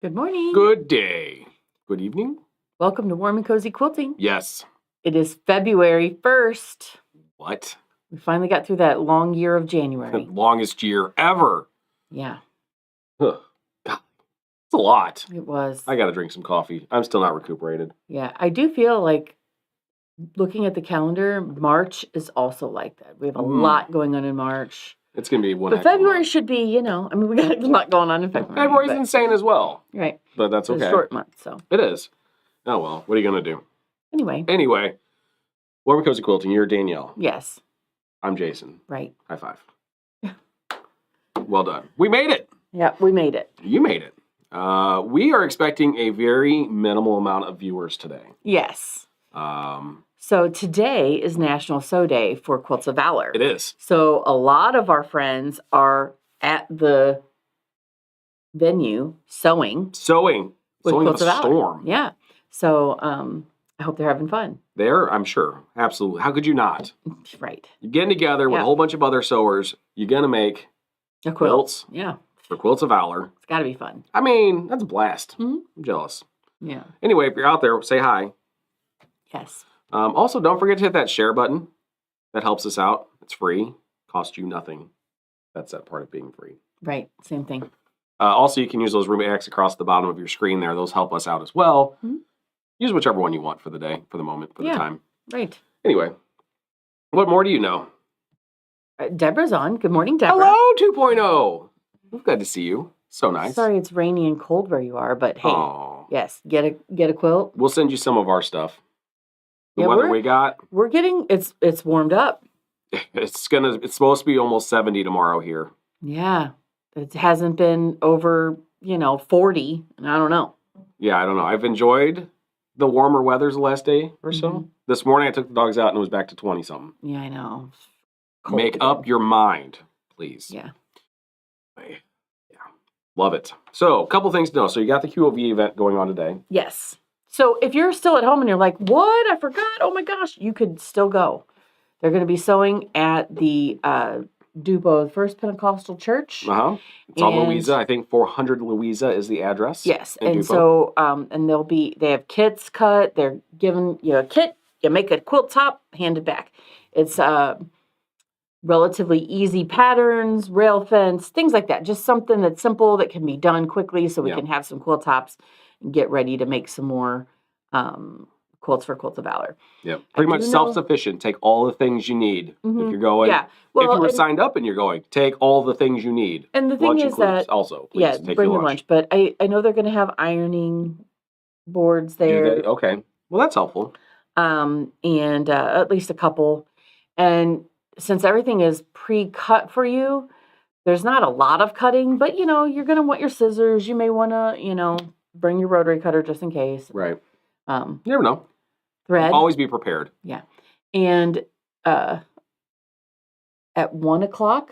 Good morning. Good day. Good evening. Welcome to Warm and Cozy Quilting. Yes. It is February 1st. What? We finally got through that long year of The January. longest year ever. Yeah, Huh. God, it's a lot. it was. I got to drink some coffee. I'm still not recuperated. Yeah, I do feel like looking at the calendar, March is also like that. We have a lot going on in March. It's going to be one But heck of a February month. should be, we got a lot going on in February. February's but- insane as well. Right. But that's It's okay. a short month, so. It is. Oh, well. What are you going to do? Anyway, Warm and Cozy Quilting. You're Danielle. yes, I'm Jason. right. High five. Well done. We made it. Yeah, we made it. You made it. We are expecting a very minimal amount of viewers today. Yes. So today is National Sew Day for Quilts of Valor. It is. So a lot of our friends are at the venue sewing Sewing. with Sewing Quilts up of a Valor. storm. Yeah. So I hope they're having fun. There, I'm sure. Absolutely. How could you not? Right. You're getting together with Yeah. a whole bunch of other sewers. You're going to make A quilt. quilts Yeah. for Quilts of Valor. It's got to be fun. I mean, that's a blast. Mhm. I'm jealous. Yeah. Anyway, if you're out there, say hi. Yes. Also, don't forget to hit that share button. That helps us out. It's free. Costs you nothing. That's that part of being free. Right. Same thing. Also, you can use those Rubik's across the bottom of your screen there. Those help us out as well. Mhm. Use whichever one you want for the day, for the moment, for the time. Right. Anyway, what more do you know? Deborah's on. Good morning, Deborah. Hello, 2.0. We're glad to see you. So nice. Sorry it's rainy and cold where you are, but hey, Aw. yes, get a quilt. We'll send you some of our stuff. The Yeah, weather we got, We're getting it's warmed up. it's supposed to be almost 70 tomorrow here. Yeah. It hasn't been over, 40, and I don't know. Yeah, I don't know. I've enjoyed the warmer weathers the last day or so. Mhm. This morning I took the dogs out and it was back to 20 something. Yeah, I know. Cold Make again. up your mind, please. Yeah. Yeah. Love it. So, a couple things to know. So, you got the QOV event going on today. Yes. So if you're still at home and you're like, what? I forgot. Oh my gosh. You could still go. They're going to be sewing at the Dubo First Pentecostal Church. It's on And- Louisa. I think 400 Louisa is the address. Yes. in And Dupo. so, and they have kits cut. They're giving you a kit. You make a quilt top, hand it back. It's relatively easy patterns, rail fence, things like that. Just something that's simple that can be done quickly so we Yeah. can have some quilt tops and get ready to make some more quilts for Quilts of Valor. Yeah, pretty much do know- self-sufficient. Take all the things you need Mhm. if you're going. Yeah. If Well, you were and, signed up and you're going, take all the things you need. and the thing Lunch is includes that, also. Please yeah, take bring your your lunch. But I know they're going to have ironing boards Do there. they? Okay. Well, that's helpful. And at least a couple. And since everything is pre-cut for you, there's not a lot of cutting, but you're going to want your scissors. You may want to, bring your rotary cutter just in case. Right. Um, You never know. thread. Always be prepared. And at 1:00,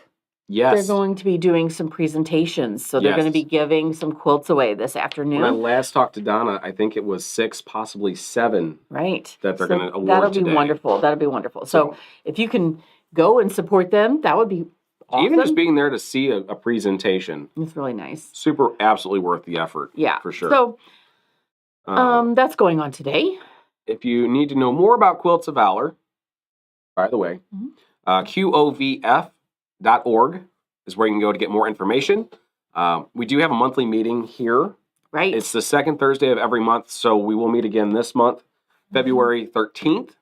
Yes. they're going to be doing some presentations. So they're going to Yes. be giving some quilts away this afternoon. When I last talked to Donna, I think it was 6, possibly 7. Right. that they're So gonna award That'll be today. wonderful. That'll be wonderful. So if you can go and support them, that would be awesome. Even just being there to see a presentation, It's really nice. super, absolutely worth the effort. Yeah. For sure. So Um, that's going on today. If you need to know more about Quilts of Valor, by the way, Mhm. QOVF.org is where you can go to get more information. We do have a monthly meeting here. Right. It's the second Thursday of every month, so we will meet again this month, February 13th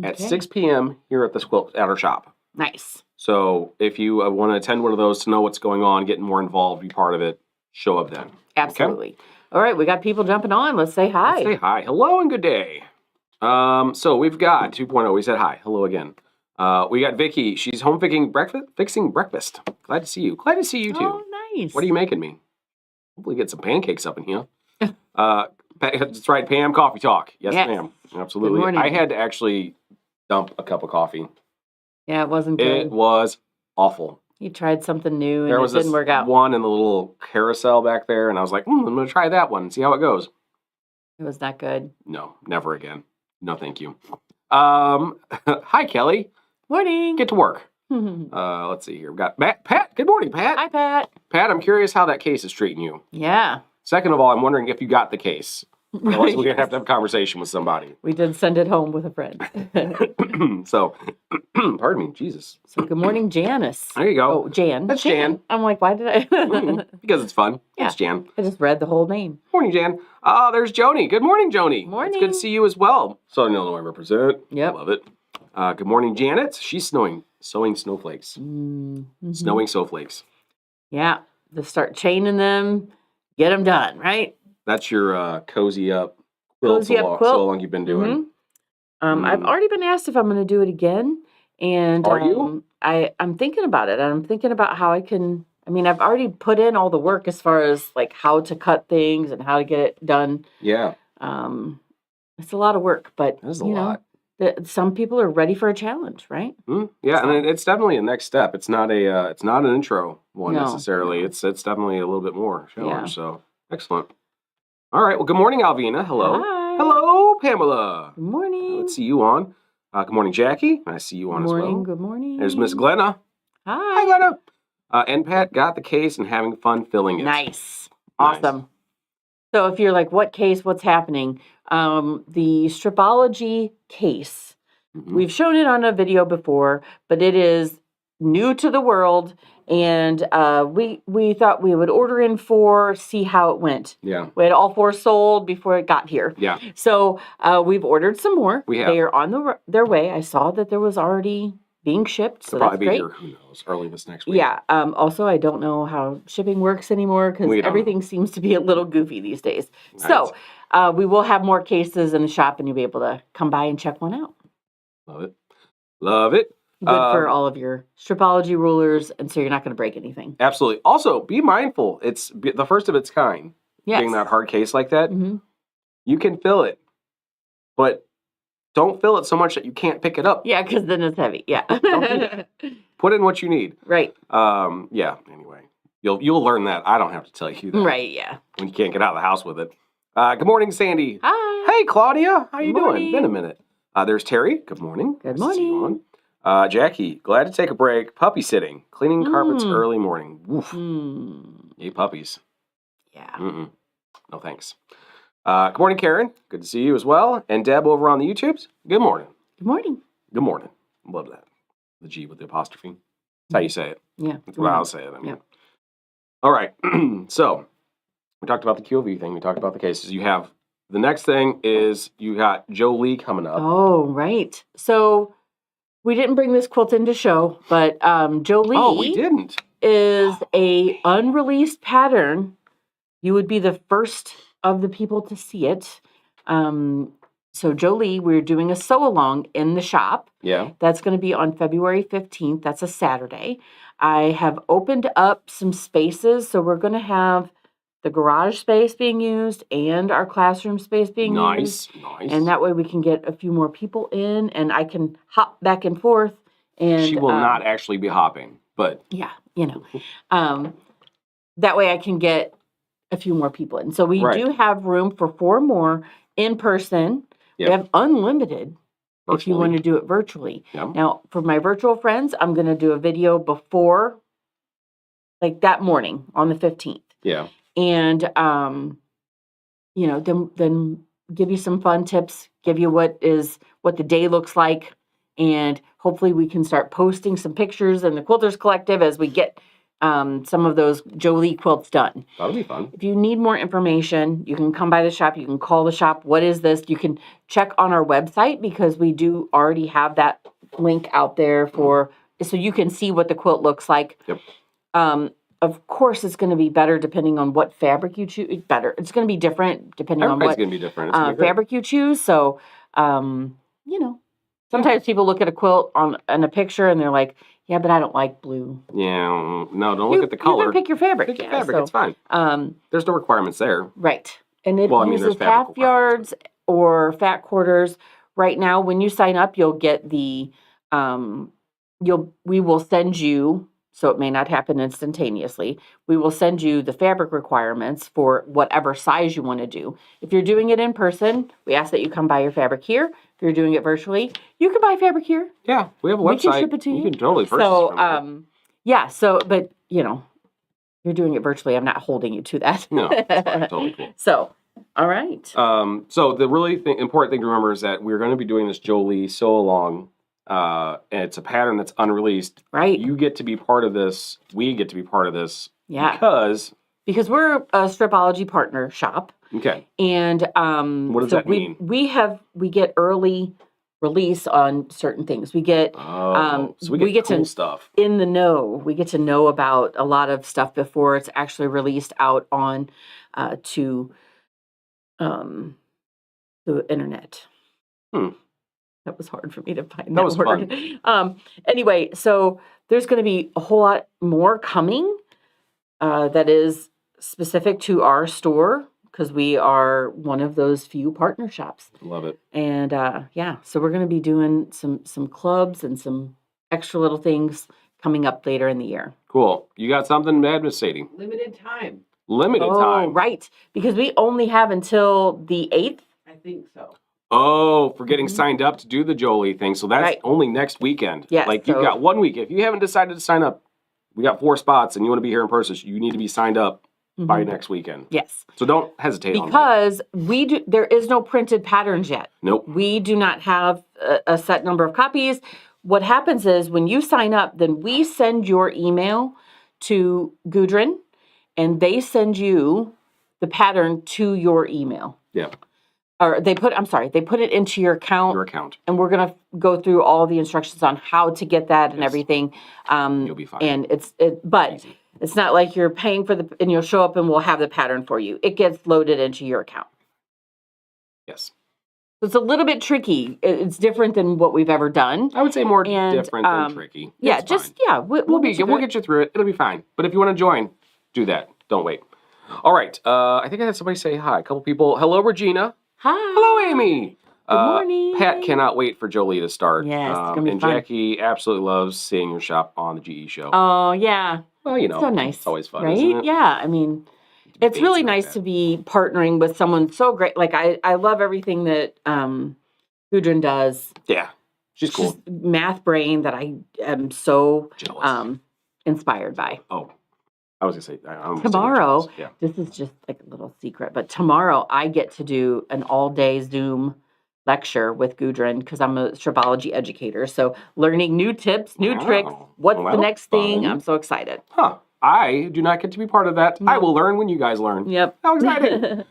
at Okay. 6 p.m. here at our shop. Nice. So if you want to attend one of those to know what's going on, get more involved, be part of it, show up then. Absolutely. All right. We got people jumping on. Let's say hi. Let's say hi. Hello and good day. So we've got 2.0. We said hi. Hello again. We got Vicky. She's home fixing breakfast. Glad to see you. Glad to see you too. Oh, nice. What are you making me? Hopefully get some pancakes up in here. That's right, Pam. Coffee talk. Yes, Yes. ma'am. Absolutely. Good morning. I had to actually dump a cup of coffee. Yeah, it wasn't good. It was awful. You tried something new and There it was didn't this work out. one in the little carousel back there, and I was like, I'm going to try that one and see how it goes. It was not good. No, never again. No, thank you. Hi, Kelly. Morning. Get to work. Hi, Let's see here. We've got Pat. Good morning, Pat. Pat. Pat, I'm curious how that case is treating you. Yeah. Second of all, I'm wondering if you got the case. Otherwise, we're going to have a conversation with somebody. We did send it home with a friend. So, pardon me, Jesus. So good morning, Janice. There you go. Oh, Jan. That's Jan. I'm like, why did I? Because it's fun. Yeah. It's Jan. I just read the whole name. Morning, Jan. Oh, there's Joni. Good morning, Joni. Morning. It's good to see you as well. Southern Illinois represent. Yep. Love it. Good morning, Janet. She's sewing snowflakes. Mm-hmm. Snowing snowflakes. Yeah. Just start chaining them. Get them done, right? That's your cozy up quilt. Cozy up quilt. So long you've been doing. I've already been asked if I'm going to do it again. And Are you? I'm thinking about it. I'm thinking about how I can. I mean, I've already put in all the work as far as like how to cut things and how to get it done. Yeah. It's a lot of work, but That's a lot. Some people are ready for a challenge, right? Yeah, and it's definitely a next step. It's not an intro one No. necessarily. It's definitely a little bit more challenge. Yeah. So excellent. All right. Well, good morning, Alvina. Hello. Hi. Hello, Pamela. Good morning. Let's see you on. Good morning, Jackie. I see you on as well. Good morning. There's Miss Glenna. Hi. Hi, Glenna. And Pat got the case and having fun filling it. Nice. Awesome. So if you're like, what case, what's happening? The Stripology case. Mhm. We've shown it on a video before, but it is new to the world. And we thought we would order in 4, see how it went. Yeah. We had all 4 sold before it got here. Yeah. So we've ordered some more. We have. They are on their way. I saw that there was already being shipped, so They'll that's probably great. be here. Who knows? Early this next week. Yeah. Also, I don't know how shipping works anymore because We don't everything seems to be a little goofy these days. Right. So we will have more cases in the shop, and you'll be able to come by and check one out. Love it. Love it. Good for all of your Stripology rulers, and so you're not going to break anything. Absolutely. Also, be mindful. It's the first of its kind. Yes. Being that hard case like that, Mm-hmm. you can fill it, but don't fill it so much that you can't pick it up. Yeah, because then it's heavy. Yeah. Don't do that. Put in what you need. Right. Yeah. Anyway, you'll learn that. I don't have to tell you that. Right. Yeah. When you can't get out of the house with it. Good morning, Sandy. Hi. Hey, Claudia. How you doing? Morning. Been a minute. There's Terry. Good morning. Good Nice to see you morning. on. Jackie, glad to take a break. Puppy sitting, cleaning carpets Mm. early morning. Woof. Mm. Yay, puppies. Yeah. Mm-mm. No thanks. Good morning, Karen. Good to see you as well. And Deb over on the YouTubes. Good morning. Good morning. Good morning. Love that. The G with the apostrophe. That's how you say it. Yeah. That's what I'll say it. I mean. Yeah. All right. So we talked about the QV thing. We talked about the cases. You have the next thing is you got Jolie coming up. Oh, right. So we didn't bring this quilt in to show, but Jolie Oh, we didn't. is a unreleased pattern. You would be the first of the people to see it. So Jolie, we're doing a sew along in the shop. Yeah. That's going to be on February 15th. That's a Saturday. I have opened up some spaces, so we're going to have the garage space being used and our classroom space being used. Nice. And that way we can get a few more people in, and I can hop back and forth. And She will not actually be hopping, but yeah, that way I can get a few more people in. So we Right. do have room for 4 more in person. Yep. We have unlimited if you Virtually. want to do it virtually. Yep. Now, for my virtual friends, I'm going to do a video before, like that morning on the 15th. Yeah. And, then give you some fun tips, give you what the day looks like. And hopefully we can start posting some pictures in the Quilters Collective as we get some of those Jolie quilts done. That'll be fun. If you need more information, you can come by the shop. You can call the shop. What is this? You can check on our website because we do already have that link out there so you can see what the quilt looks like. Yep. Of course, it's going to be better depending on what fabric you choose. It's going to be different depending on Everybody's what going to be different. It's gonna be great. fabric you choose. So, sometimes people look at a quilt in a picture and they're like, yeah, but I don't like blue. Yeah. No, don't look at the color. You can pick your fabric. Pick your yeah, fabric. so, It's fine. There's no requirements there. Right. And it Well, I mean, there's uses fabric half requirements, yards or fat quarters. Right now, when you sign up, you'll get we will send you, so it may not happen instantaneously, we will send you the fabric requirements for whatever size you want to do. If you're doing it in person, we ask that you come buy your fabric here. If you're doing it virtually, you can buy fabric here. Yeah, we have a We website. can ship it to you. You can totally purchase So, from there. but you're You're doing it virtually. I'm not holding you to that. No, it's fine. Totally cool. So, all right. So the really important thing to remember is that we're going to be doing this Jolie sew along. And it's a pattern that's unreleased. Right. You get to be part of this. We get to be part of this. Yeah. Because we're a Stripology partner shop. Okay. And what does that mean? We get early release on certain things. We get so we get cool stuff in the know. We get to know about a lot of stuff before it's actually released out on to the internet. That was hard for me to find that word. Fun. Anyway, so there's going to be a whole lot more coming that is specific to our store, because we are one of those few partner shops. Love it. And so we're going to be doing some clubs and some extra little things coming up later in the year. Cool. You got something, Miss Sadie? Limited time. Limited time. Right. Because we only have until the 8th. I think so. Oh, for getting signed up to do the Jolie thing. So that's only next weekend. Yes. Like you've got 1 week. If you haven't decided to sign up, we got 4 spots and you want to be here in person, you need to be signed up by next weekend. Yes. So don't hesitate because there is no printed patterns yet. Nope. We do not have a set number of copies. What happens is when you sign up, then we send your email to Gudrun and they send you the pattern to your email. Yeah. Or they put it into your account. Your account. And we're going to go through all the instructions on how to get that and everything. You'll be fine. And it's not like you're paying for and you'll show up and we'll have the pattern for you. It gets loaded into your account. Yes. So it's a little bit tricky. It's different than what we've ever done. I would say more different than tricky. Yeah, we'll get you through it. It'll be fine. But if you want to join, do that. Don't wait. All right. I think I had somebody say hi. A couple people. Hello, Regina. Hi. Hello, Amy. Good morning. Pat cannot wait for Jolie to start. Yes, it's gonna be and fun. Jackie absolutely loves seeing your shop on the GE show. Oh, yeah. Well, it's so nice. It's always fun, right? Isn't it? Yeah, I mean, it's really nice to be partnering with someone so great. Like, I love everything that Gudrun does. Yeah, she's cool. She's math brain that I am so jealous. Inspired by. Oh, I was going to say, tomorrow, yeah. This is just like a little secret, but tomorrow I get to do an all-day Zoom lecture with Gudrun because I'm a Stripology educator. So learning new tips, new tricks. What's the next thing? I'm so excited. Huh. I do not get to be part of that. I will learn when you guys learn. Yep. How exciting.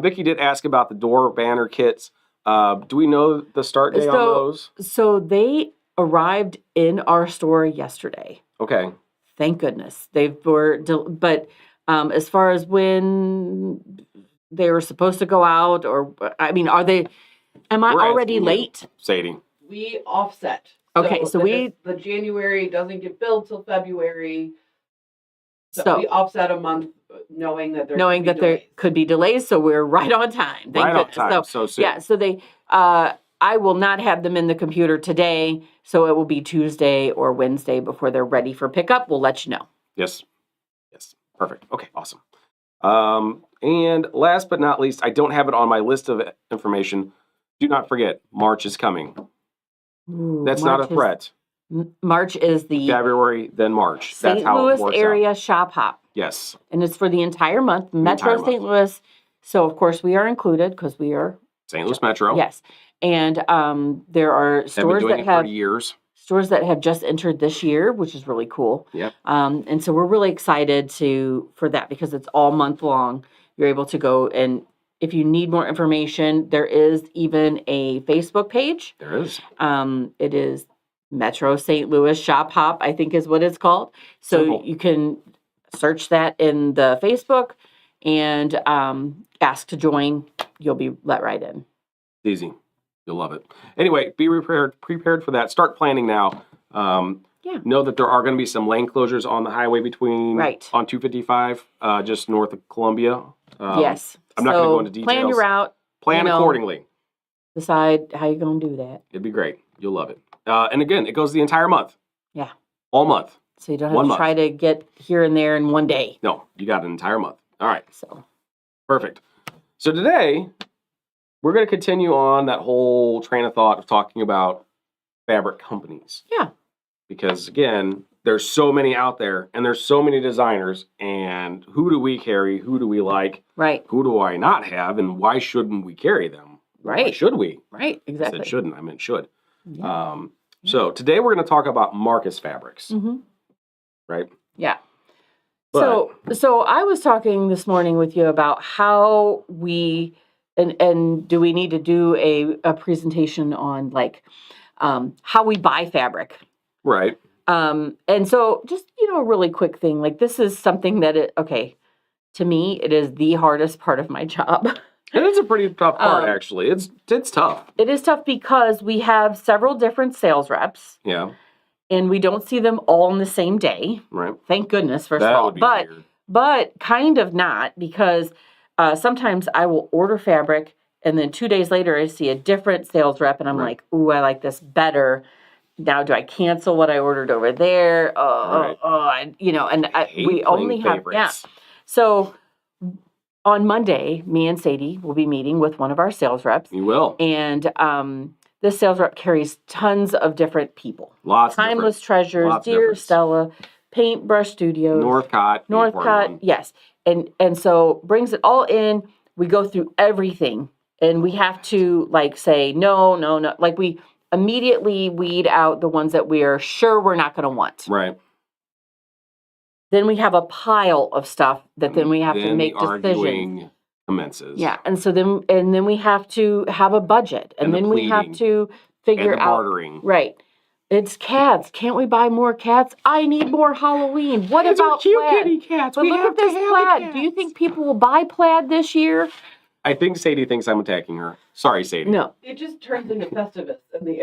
Vicki did ask about the door banner kits. Do we know the start date on those? So they arrived in our store yesterday. Okay. Thank goodness. But as far as when they were supposed to go out, or I mean, am I already late? Sadie. We offset. Okay, so the January doesn't get billed till February. So we offset a month, knowing that there could be delays. So we're right on time. Thank goodness. On time. So soon. Yeah. So they. I will not have them in the computer today, so it will be Tuesday or Wednesday before they're ready for pickup. We'll let you know. Yes. Perfect. Okay, awesome. And last but not least, I don't have it on my list of information. Do not forget, March is coming. Ooh, That's not a threat. March is the February, then March. St. Louis area shop hop. Yes. And it's for the entire month. Metro St. Louis. So, of course, we are included because we are St. Louis Metro. Yes. And there are stores that have years. Stores that have just entered this year, which is really cool. Yep. And so we're really excited for that because it's all month long. You're able to go, and if you need more information, there is even a Facebook page. There is. It is Metro St. Louis Shop Hop, I think is what it's called. So Simple. You can search that in the Facebook and ask to join. You'll be let right in. Easy. You'll love it. Anyway, be prepared for that. Start planning now. Know that there are going to be some lane closures on the highway on 255, just north of Columbia. Yes. I'm not going to go into details. Plan your route. Plan accordingly. Decide how you're going to do that. It'd be great. You'll love it. And again, it goes the entire month. Yeah. All month. So you don't have to try to get here and there in one day. No, you got an entire month. All right. So perfect. So today, we're going to continue on that whole train of thought of talking about fabric companies. Yeah. Because again, there's so many out there, and there's so many designers, and who do we carry? Who do we like? Right. Who do I not have, and why shouldn't we carry them? Right. Why should we? Right, exactly. I said shouldn't, I meant should. Yeah. So today we're going to talk about Marcus fabrics. Right? Yeah. But, so I was talking this morning with you about how we and do we need to do a presentation on like how we buy fabric. Right. And so just, a really quick thing, like this is something that to me, it is the hardest part of my job. It is a pretty tough part, actually. It's tough. It is tough because we have several different sales reps. Yeah. And we don't see them all on the same day. Right. Thank goodness, first that of all. Would be weird. But kind of not, because sometimes I will order fabric and then 2 days later I see a different sales rep and I'm like, ooh, I like this better. Now, do I cancel what I ordered over there? We only have, favorites. So on Monday, me and Sadie will be meeting with one of our sales reps. You will. And this sales rep carries tons of different people. Lots Timeless Treasures, Dear Stella, Paintbrush Studios. Northcott, yes. And so brings it all in. We go through everything. And we have to like say, no. Like we immediately weed out the ones that we are sure we're not going to want. Right. Then we have a pile of stuff that then we have to make the decisions. Arguing commences. Yeah, and so then we have to have a budget, and then we have to figure and the out bartering. Right. It's cats. Can't we buy more cats? I need more Halloween. What These about are cute plaid? kitty cats. But we look have at this to have plaid. the cats. Do you think people will buy plaid this year? I think Sadie thinks I'm attacking her. Sorry, Sadie. No. It just turns into Festivus and the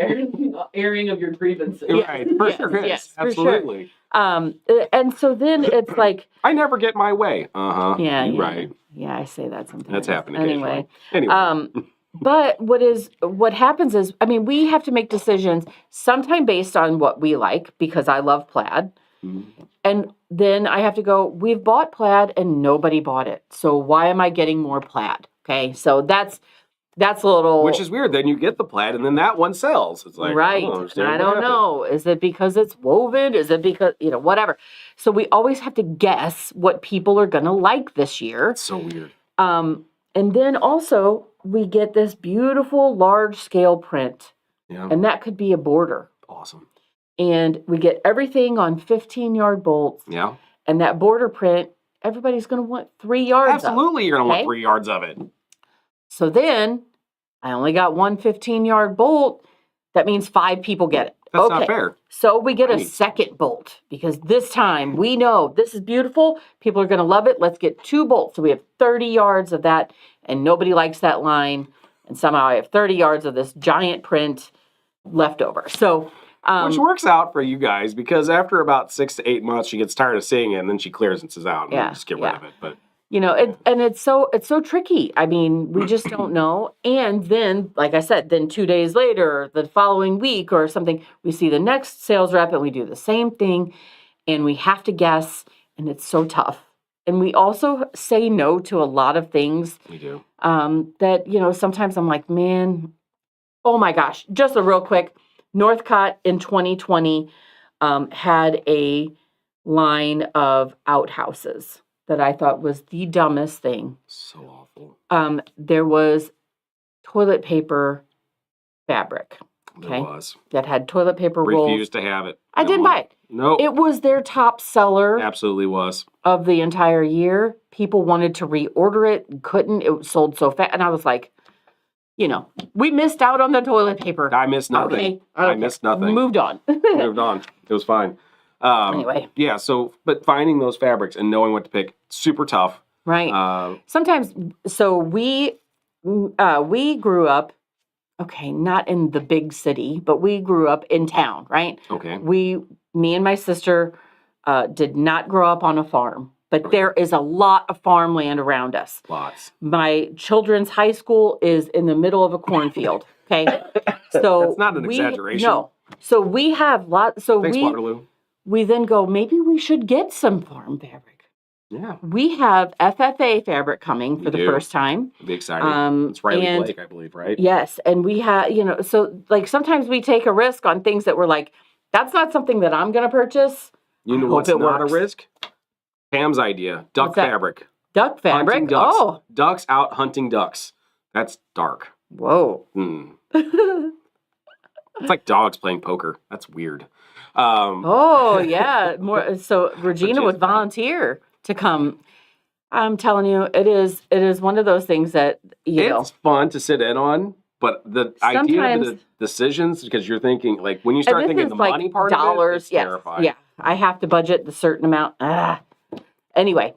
airing of your grievances. Right. For sure is. Yes, for absolutely. Sure. And so then it's like I never get my way. Yeah, You're right. Yeah, I say that sometimes. That's happening anyway. Anyway. But what happens is, we have to make decisions sometime based on what we like, because I love plaid. And then I have to go, we've bought plaid and nobody bought it. So why am I getting more plaid? Okay. So that's a little. Which is weird. Then you get the plaid and then that one sells. It's like, right. I don't know. Is it because it's woven? Is it because, whatever. So we always have to guess what people are going to like this year. It's so weird. And then also we get this beautiful large scale print. Yeah. And that could be a border. Awesome. And we get everything on 15-yard bolts. Yeah. And that border print, everybody's going to want 3 yards Absolutely, you're going to okay? want 3 yards of it. So then I only got one 15-yard bolt. That means 5 people get it. That's not fair. So we get a second bolt because this time we know this is beautiful. People are going to love it. Let's get 2 bolts. So we have 30 yards of that, and nobody likes that line. And somehow I have 30 yards of this giant print left over. So which works out for you guys because after about 6 to 8 months, she gets tired of seeing it, and then she clearances out and we just get rid of it. But it's so tricky. We just don't know. And then, like I said, then 2 days later, the following week or something, we see the next sales rep and we do the same thing, and we have to guess, and it's so tough. And we also say no to a lot of things. We do. That sometimes I'm like, man, oh my gosh! Just a real quick. Northcott in 2020 had a line of outhouses that I thought was the dumbest thing. So awful. There was toilet paper fabric. Okay, There was. That had toilet paper rolls. Refused to have it. I didn't buy it. No. It was their top seller. Absolutely was. Of the entire year. People wanted to reorder it, couldn't. It sold so fast. And I was like, we missed out on the toilet paper. I missed nothing. Okay. I missed nothing. Moved on. Moved on. It was fine. Anyway. Yeah, but finding those fabrics and knowing what to pick, super tough. Right. Sometimes, so we grew up, not in the big city, but we grew up in town, right? Okay. Me and my sister did not grow up on a farm. But there is a lot of farmland around us. Lots. My children's high school is in the middle of a cornfield. Okay, so that's not an exaggeration. No, so we have lots. So thanks, Waterloo. We then go. Maybe we should get some farm fabric. Yeah, we have FFA fabric coming for the first time. It'll be exciting. It's Riley Blake, I believe, right? Yes, and we have so like sometimes we take a risk on things that we're like, that's not something that I'm going to purchase. You know what's not a risk? Pam's idea. Duck fabric. Duck fabric? Hunting ducks. Oh. Ducks out hunting ducks. That's dark. Whoa. It's like dogs playing poker. That's weird. Oh, yeah. More. So Regina would volunteer to come. I'm telling you, it is one of those things that, it's fun to sit in on, but the idea of the decisions, because you're thinking, like, when you start thinking the money part of it, it's terrifying. Yeah, I have to budget the certain amount. Anyway,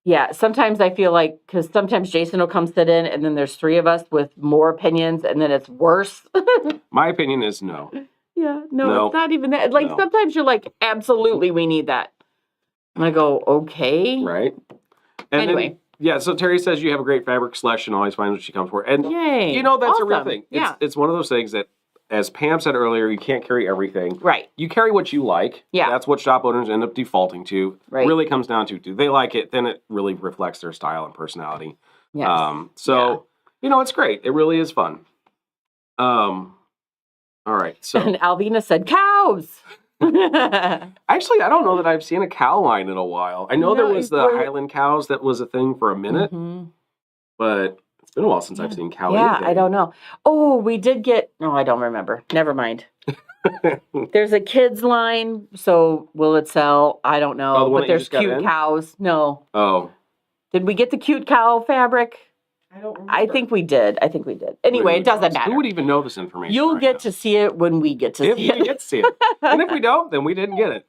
yeah, sometimes I feel like, because sometimes Jason will come sit in, and then there's 3 of us with more opinions, and then it's worse. My opinion is no. Yeah, no, it's not even that. Like, sometimes you're like, absolutely, we need that. And I go, okay. Right. And anyway. So Terry says you have a great fabric selection, always finds what she comes for. And, yay, that's a real thing. It's one of those things that, as Pam said earlier, you can't carry everything. Right. You carry what you like. Yeah. That's what shop owners end up defaulting to. Right. It really comes down to, do they like it? Then it really reflects their style and personality. Yes. It's great. It really is fun. All right. So. And Alvina said, cows. Actually, I don't know that I've seen a cow line in a while. I know there was the Highland cows that was a thing for a minute, but it's been a while since I've seen cow anything. I don't know. Oh, we did get, I don't remember. Never mind. There's a kids line, so will it sell? I don't know. But there's cute cows. No. Oh. Did we get the cute cow fabric? I don't remember. I think we did. Anyway, it doesn't matter. Who would even know this information? You'll get to see it when we get to see it. If we get to see it. And if we don't, then we didn't get it.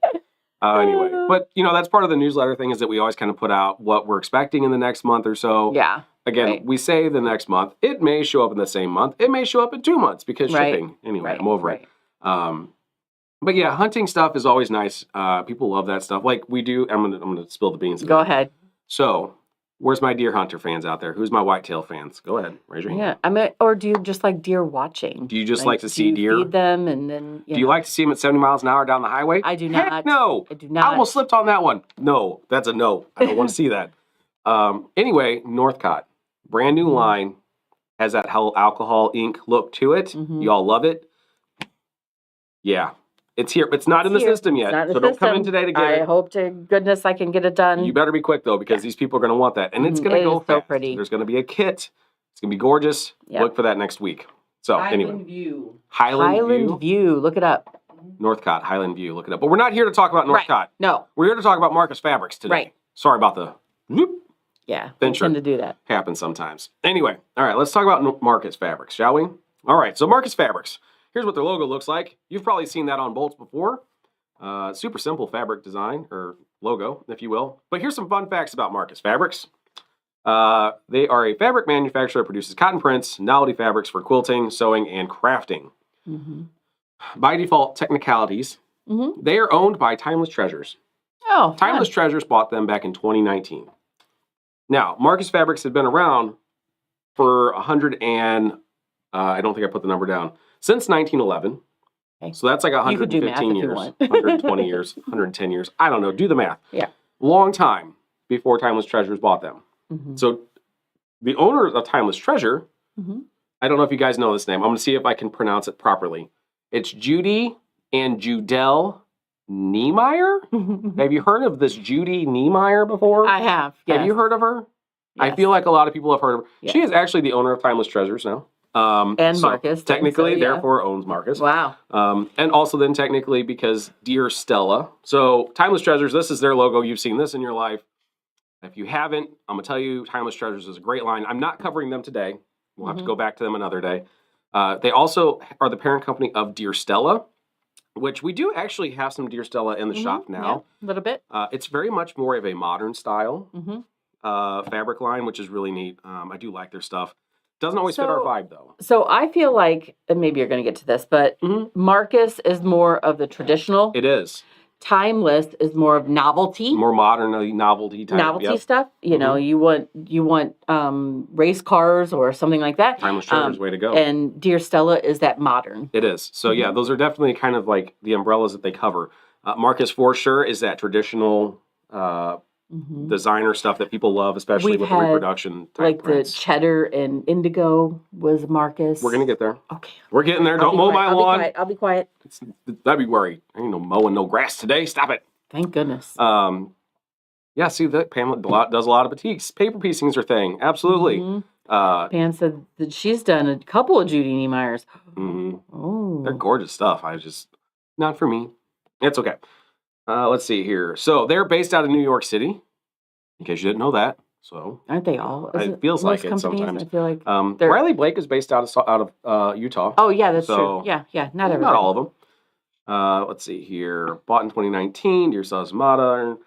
Anyway, but that's part of the newsletter thing, is that we always kind of put out what we're expecting in the next month or so. Yeah. Again, we say the next month. It may show up in the same month. It may show up in 2 months because shipping. Anyway, I'm over it. But yeah, hunting stuff is always nice. People love that stuff. Like we do. I'm gonna spill the beans. Go ahead. So, where's my deer hunter fans out there? Who's my whitetail fans? Go ahead, raise your hand. Yeah, or do you just like deer watching? Do you just like to see deer? Feed them and then. Do you like to see them at 70 miles an hour down the highway? I do not. Heck no. I do not. I almost slipped on that one. No, that's a no. I don't want to see that. Anyway, Northcott, brand new line, has that whole alcohol ink look to it. Y'all love it. Yeah. It's here. It's not in the system yet. So don't come in today to get it. I hope to goodness I can get it done. You better be quick, though, because these people are going to want that. And it's going to go fast. So pretty. There's going to be a kit. It's going to be gorgeous. Yep. Look for that next week. So, Highland View. Highland View. Look it up. Northcott, Highland View. Look it up. But we're not here to talk about Northcott. Right. No. We're here to talk about Marcus Fabrics today. Right. Sorry about the whoop. Yeah. We tend to do that. Happens sometimes. Anyway, all right, let's talk about Marcus Fabrics, shall we? All right, so Marcus Fabrics. Here's what their logo looks like. You've probably seen that on bolts before. Super simple fabric design, or logo, if you will. But here's some fun facts about Marcus Fabrics. They are a fabric manufacturer that produces cotton prints, novelty fabrics for quilting, sewing, and crafting. By default, technicalities. They are owned by Timeless Treasures. Oh, Timeless Treasures bought them back in 2019. Now, Marcus Fabrics had been around for I don't think I put the number down, since 1911. Okay. So that's like 115 years, 120 years, 110 years. I don't know. Do the math. Yeah. Long time before Timeless Treasures bought them. So the owner of Timeless Treasure, I don't know if you guys know this name. I'm going to see if I can pronounce it properly. It's Judy and Judelle Niemeyer. Have you heard of this Judy Niemeyer before? I have. Yes. Have you heard of her? Yes. I feel like a lot of people have heard of her. Yes. She is actually the owner of Timeless Treasures now. And so Marcus. Technically, therefore, owns Marcus. Wow. And also then technically because dear Stella. So Timeless Treasures, this is their logo. You've seen this in your life. If you haven't, I'm going to tell you, Timeless Treasures is a great line. I'm not covering them today. We'll have to go back to them another day. They also are the parent company of Dear Stella, which we do actually have some Dear Stella in the shop now. Yeah, a little bit. It's very much more of a modern style fabric line, which is really neat. I do like their stuff. Doesn't always fit our vibe, though. So I feel like, and maybe you're going to get to this, but Marcus is more of the traditional. It is. Timeless is more of novelty. More modern novelty type. Novelty stuff. You know, you want race cars or something like that. Timeless Treasure's way to go. And Dear Stella is that modern. It is. So yeah, those are definitely kind of like the umbrellas that they cover. Marcus for sure is that traditional designer stuff that people love, especially with the reproduction type prints. the cheddar and indigo was Marcus. We're going to get there. Okay. We're getting there. Don't mow my lawn. I'll be quiet. It's February. Ain't no mowing no grass today. Stop it. Thank goodness. Yeah, see that Pamela does a lot of batiks. Paper piecing's her thing. Absolutely. Pam said that she's done a couple of Judy Niemeyer's. Oh. They're gorgeous stuff. Not for me. It's okay. Let's see here. So they're based out of New York City, in case you didn't know that. So aren't they all? It feels like it sometimes. I feel like Riley Blake is based out of Utah. Oh yeah, that's true. Yeah, not everybody. Not all of them. Let's see here. Bought in 2019. Dear Sauce Modern.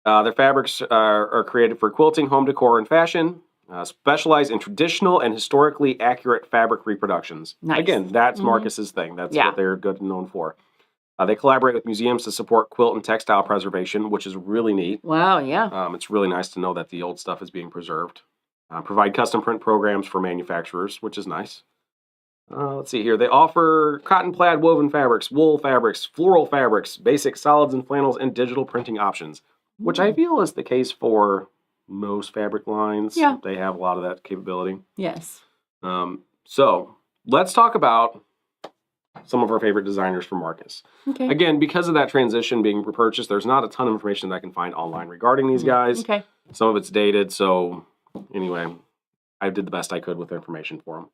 Their fabrics are created for quilting, home decor, and fashion. Specialize in traditional and historically accurate fabric reproductions. Nice. Again, that's Marcus's thing. That's what they're good and known for. They collaborate with museums to support quilt and textile preservation, which is really neat. Wow, yeah. It's really nice to know that the old stuff is being preserved. Provide custom print programs for manufacturers, which is nice. Let's see here. They offer cotton plaid woven fabrics, wool fabrics, floral fabrics, basic solids and flannels, and digital printing options, which I feel is the case for most fabric lines. Yeah. They have a lot of that capability. Yes. So let's talk about some of our favorite designers from Marcus. Okay. Again, because of that transition being repurchased, there's not a ton of information that I can find online regarding these guys. Okay. Some of it's dated, so anyway, I did the best I could with information for them.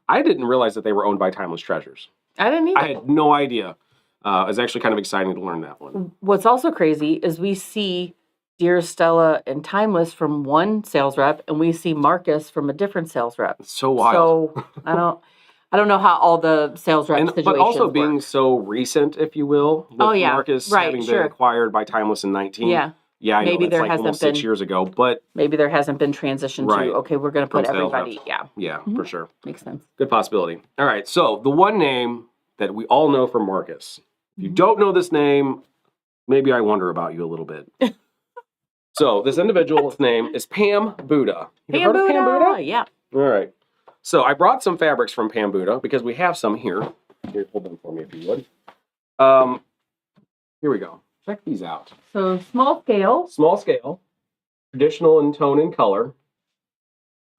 I didn't realize that they were owned by Timeless Treasures. I didn't either. I had no idea. It was actually kind of exciting to learn that one. What's also crazy is we see Dear Stella and Timeless from one sales rep, and we see Marcus from a different sales rep. It's so wild. So I don't know how all the sales rep situations but also being work. so recent, if you will, with Marcus having been acquired by Timeless in 19. Yeah. Yeah, I maybe know, there that's like hasn't almost been 6 years ago, but maybe there hasn't been transition to okay, we're going to put everybody. Yeah, for sure. Makes sense. Good possibility. All right, so the one name that we all know from Marcus. If you don't know this name, maybe I wonder about you a little bit. So this individual's name is Pam Buddha. You heard of Pam Buddha? Yeah. All right. So I brought some fabrics from Pam Buddha because we have some here. Here, hold them for me if you would. Here we go. Check these out. So small scale. Small scale. Traditional in tone and color.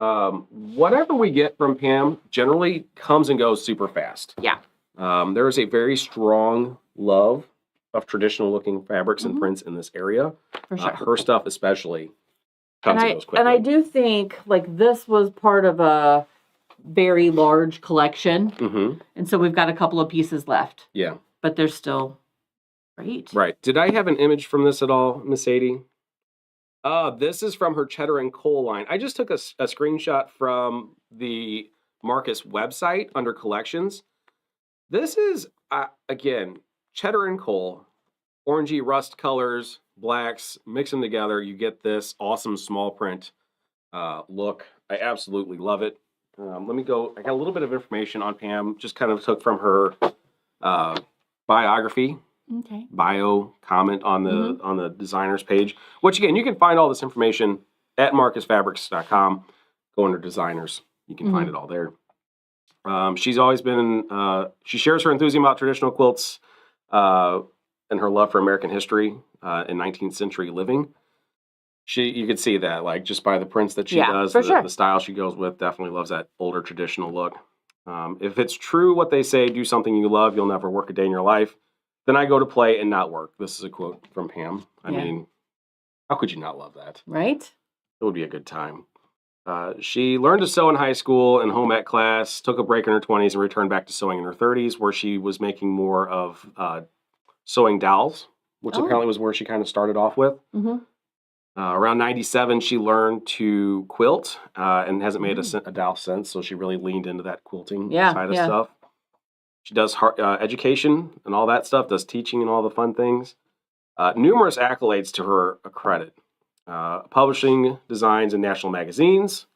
Whatever we get from Pam generally comes and goes super fast. Yeah. There is a very strong love of traditional looking fabrics and prints in this area. For sure. Her stuff especially comes and goes quickly. And I do think like this was part of a very large collection. And so we've got a couple of pieces left. Yeah. But they're still great. Right. Did I have an image from this at all, Miss Sadie? This is from her cheddar and coal line. I just took a screenshot from the Marcus website under collections. This is, again, cheddar and coal, orangey rust colors, blacks, mix them together. You get this awesome small print look. I absolutely love it. Let me go. I got a little bit of information on Pam, just kind of took from her biography. Okay. Bio comment on the designer's page, which again, you can find all this information at marcusfabrics.com. Go under designers. You can find it all there. She's always been, she shares her enthusiasm about traditional quilts and her love for American history and 19th century living. You could see that, like, just by the prints that she does, the style she goes with, definitely loves that older traditional look. If it's true what they say, do something you love, you'll never work a day in your life. Then I go to play and not work. This is a quote from Pam. I mean, how could you not love that? Right? It would be a good time. She learned to sew in high school and home ec class, took a break in her 20s and returned back to sewing in her 30s, where she was making more of sewing dowels, which apparently was where she kind of started off with. Around 97, she learned to quilt and hasn't made a dowel since, so she really leaned into that quilting side of stuff. She does education and all that stuff, does teaching and all the fun things. Numerous accolades to her credit. Publishing designs in national magazines,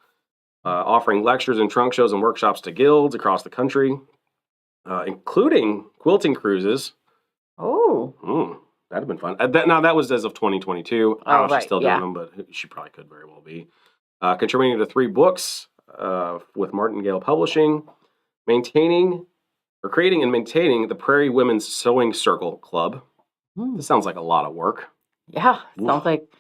offering lectures and trunk shows and workshops to guilds across the country, including quilting cruises. Oh. That'd have been fun. Now, that was as of 2022. I don't know if she's still doing them, but she probably could very well be. Contributing to 3 books with Martingale Publishing, creating and maintaining the Prairie Women's Sewing Circle Club. This sounds like a lot of work. Yeah, sounds like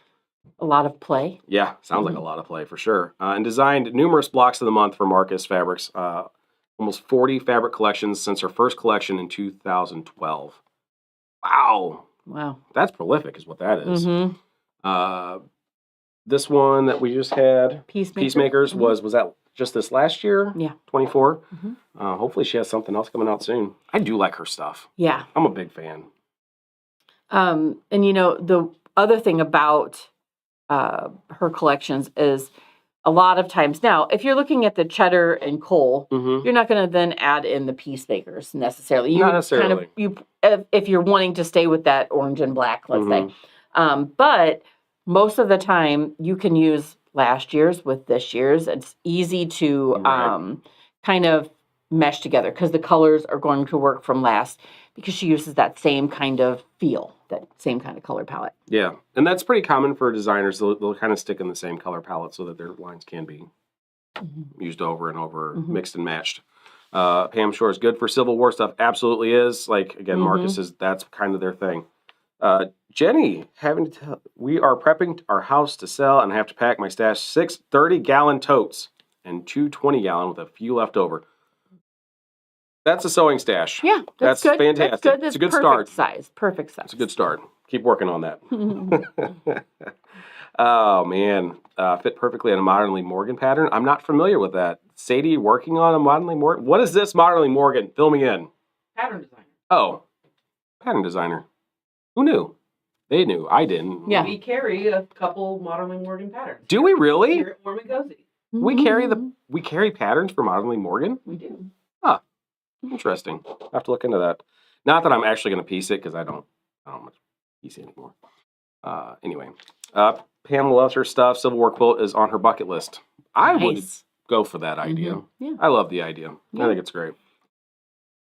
A lot of play. Yeah, sounds like a lot of play for sure. And designed numerous blocks of the month for Marcus Fabrics. Almost 40 fabric collections since her first collection in 2012. Wow. Wow. That's prolific is what that is. This one that we just had, Peacemakers, was that just this last year? Yeah. 24? Hopefully she has something else coming out soon. I do like her stuff. Yeah. I'm a big fan. And the other thing about her collections is a lot of times now, if you're looking at the cheddar and coal, you're not going to then add in the peacemakers necessarily. Not necessarily. If you're wanting to stay with that orange and black, let's say. But most of the time, you can use last year's with this year's. It's easy to kind of mesh together because the colors are going to work from last because she uses that same kind of feel, that same kind of color palette. Yeah, and that's pretty common for designers. They'll kind of stick in the same color palette so that their lines can be used over and over, mixed and matched. Pam Shore is good for Civil War stuff. Absolutely is. Like, again, Marcus is, that's kind of their thing. Jenny, we are prepping our house to sell and I have to pack my stash 6 30-gallon totes and 2 20-gallon with a few left over. That's a sewing stash. Yeah, that's good. Fantastic. That's good. It's a good start. Perfect size. It's a good start. Keep working on that. Oh, man. Fit perfectly on a Modernly Morgan pattern. I'm not familiar with that. Sadie working on a Modernly Morgan? What is this Modernly Morgan? Fill me in. Pattern designer. Oh, pattern designer. Who knew? They knew. I didn't. Yeah. We carry a couple Modernly Morgan patterns. Do we really? Here at Warm N Cozy. We carry patterns for Modernly Morgan? We do. Huh. Interesting. I have to look into that. Not that I'm actually going to piece it because I don't much piece it anymore. Anyway, Pamela loves her stuff. Civil War quilt is on her bucket list. I would go for that idea. Yeah. I love the idea. I think it's great.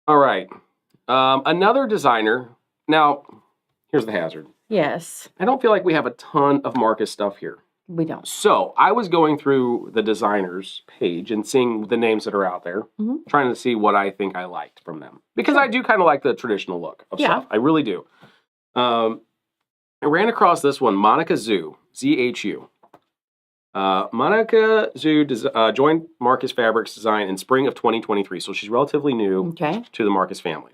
All right. Another designer. Now, here's the hazard. Yes. I don't feel like we have a ton of Marcus stuff here. We don't. So I was going through the designers page and seeing the names that are out there, trying to see what I think I liked from them. Because I do kind of like the traditional look of stuff. I really do. I ran across this one, Monica Zhu, Z-H-U. Monica Zhu joined Marcus Fabrics Design in spring of 2023, so she's relatively new to the Marcus family.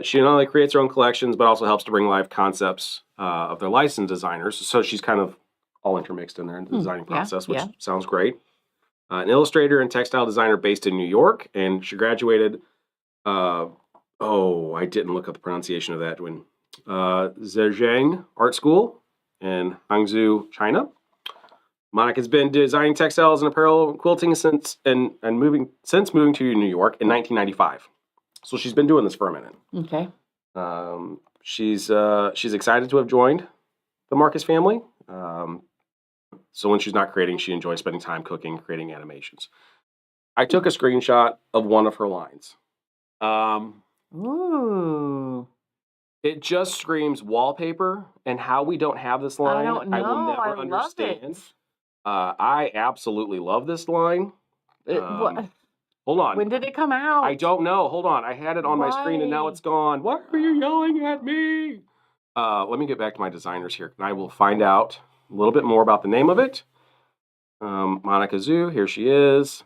She not only creates her own collections, but also helps to bring live concepts of their licensed designers. So she's kind of all intermixed in there in the designing process, which sounds great. An illustrator and textile designer based in New York, and she graduated, I didn't look up the pronunciation of that one, Zhejiang Art School in Hangzhou, China. Monica's been designing textiles and apparel quilting since moving to New York in 1995. So she's been doing this for a minute. Okay. She's excited to have joined the Marcus family. So when she's not creating, she enjoys spending time cooking, creating animations. I took a screenshot of one of her lines. Ooh. It just screams wallpaper, and how we don't have this line, I don't know. I will never understand. I absolutely love this line. Hold on. When did it come out? I don't know. Hold on. I had it on my screen and now it's gone. Why are you yelling at me? Let me get back to my designers here and I will find out a little bit more about the name of it. Monica Zhu, here she is.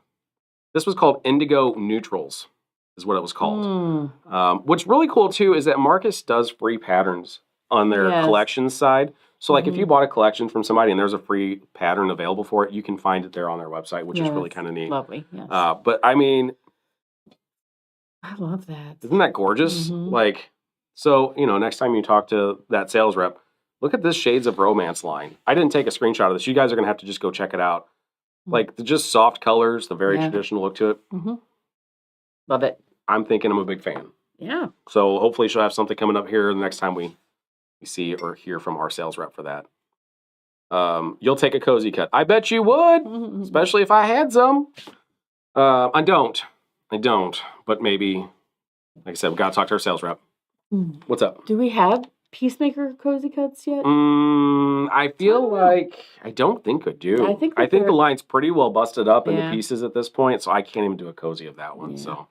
This was called Indigo Neutrals, is what it was called. What's really cool too is that Marcus does free patterns on their collections side. So like if you bought a collection from somebody and there's a free pattern available for it, you can find it there on their website, which is really kind of neat. Lovely, yes. But I mean, I love that. Isn't that gorgeous? Like, so, next time you talk to that sales rep, look at this Shades of Romance line. I didn't take a screenshot of this. You guys are going to have to just go check it out. Like, just soft colors, the very traditional look to it. Love it. I'm thinking I'm a big fan. Yeah. So hopefully she'll have something coming up here the next time we see or hear from our sales rep for that. You'll take a cozy cut. I bet you would, especially if I had some. I don't, but maybe, like I said, we got to talk to our sales rep. What's up? Do we have Peacemaker cozy cuts yet? I feel like I don't think I do. I think the line's pretty well busted up into pieces at this point, so I can't even do a cozy of that one. So,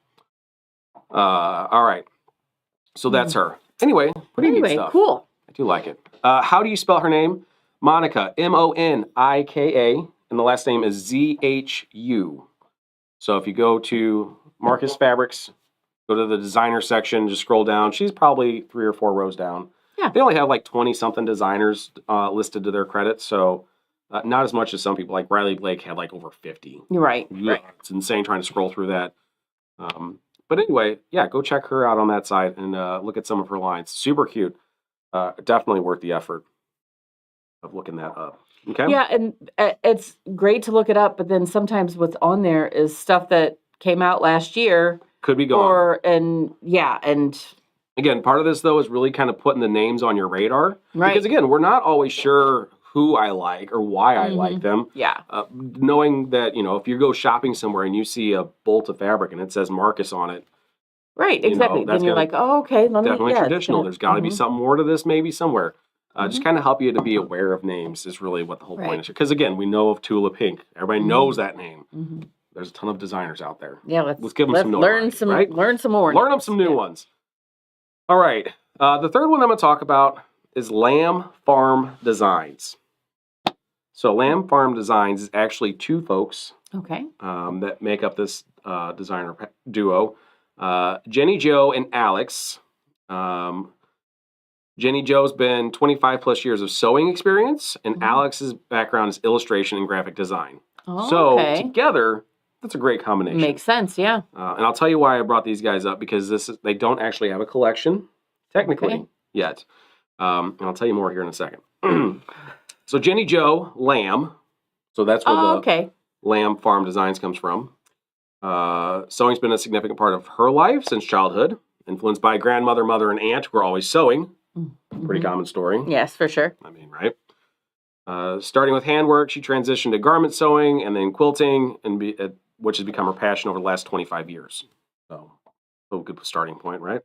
all right. So that's her. Anyway, pretty neat stuff. Cool. I do like it. How do you spell her name? Monica, Monika, and the last name is Zhu. So if you go to Marcus Fabrics, go to the designer section, just scroll down. She's probably 3 or 4 rows down. Yeah. They only have like 20-something designers listed to their credit, so not as much as some people. Like Riley Blake had like over 50. Right. It's insane trying to scroll through that. But anyway, yeah, go check her out on that side and look at some of her lines. Super cute. Definitely worth the effort of looking that up. Okay. Yeah, and it's great to look it up, but then sometimes what's on there is stuff that came out last year. Could be gone. And again, part of this though is really kind of putting the names on your radar. Right. Because again, we're not always sure who I like or why I like them. Yeah. Knowing that, if you go shopping somewhere and you see a bolt of fabric and it says Marcus on it. Right, exactly. Then you're like, oh, okay. Definitely traditional. There's got to be something more to this maybe somewhere. Just kind of help you to be aware of names is really what the whole point is. Because again, we know of Tula Pink. Everybody knows that name. There's a ton of designers out there. Yeah, let's give them some notoriety, right? Learn some more. Learn them some new ones. All right. The third one I'm going to talk about is Lamb Farm Designs. So Lamb Farm Designs is actually 2 folks. Okay. That make up this designer duo. Jenny Jo and Alex. Jenny Jo's been 25 plus years of sewing experience, and Alex's background is illustration and graphic design. Oh, so together, that's a great combination. Makes sense, yeah. And I'll tell you why I brought these guys up, because they don't actually have a collection, technically, yet. And I'll tell you more here in a second. So Jenny Jo Lamb, so that's where the Lamb Farm Designs comes from. Sewing's been a significant part of her life since childhood, influenced by grandmother, mother, and aunt who are always sewing. Pretty common story. Yes, for sure. I mean, right? Starting with handwork, she transitioned to garment sewing and then quilting, which has become her passion over the last 25 years. So a good starting point, right?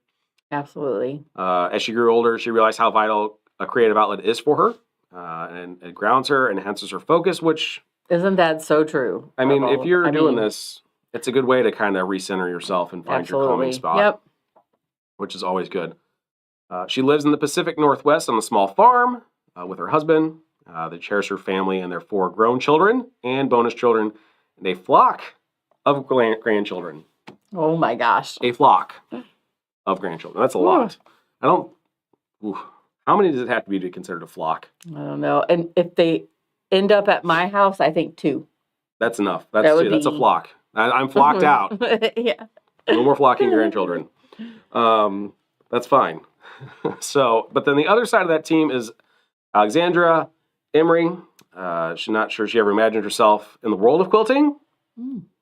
Absolutely. As she grew older, she realized how vital a creative outlet is for her, and it grounds her and enhances her focus, which... Isn't that so true? I mean, if you're doing this, it's a good way to kind of recenter yourself and find your calming spot, which is always good. She lives in the Pacific Northwest on a small farm with her husband. They cherish her family and their 4 grown children and bonus children, and a flock of grandchildren. Oh my gosh. A flock of grandchildren. That's a lot. How many does it have to be considered a flock? I don't know. And if they end up at my house, I think 2. That's enough. That's a flock. I'm flocked out. Yeah. No more flocking grandchildren. That's fine. But then the other side of that team is Alexandra Emery. She's not sure she ever imagined herself in the world of quilting,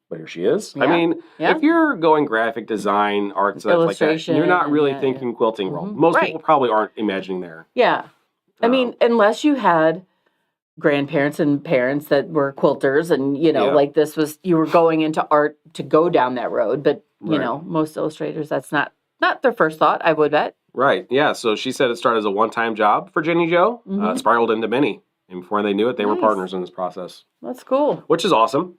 but here she is. Yeah. I mean, if you're going graphic design, art, stuff like that, you're not really thinking quilting world. Most people probably aren't imagining there. Yeah. I mean, unless you had grandparents and parents that were quilters and, like this was, you were going into art to go down that road. But, you know, most illustrators, that's not their first thought, I would bet. Right. Yeah. So she said it started as a one-time job for Jenny Jo. It spiraled into many. And before they knew it, they were partners in this process. That's cool. Which is awesome.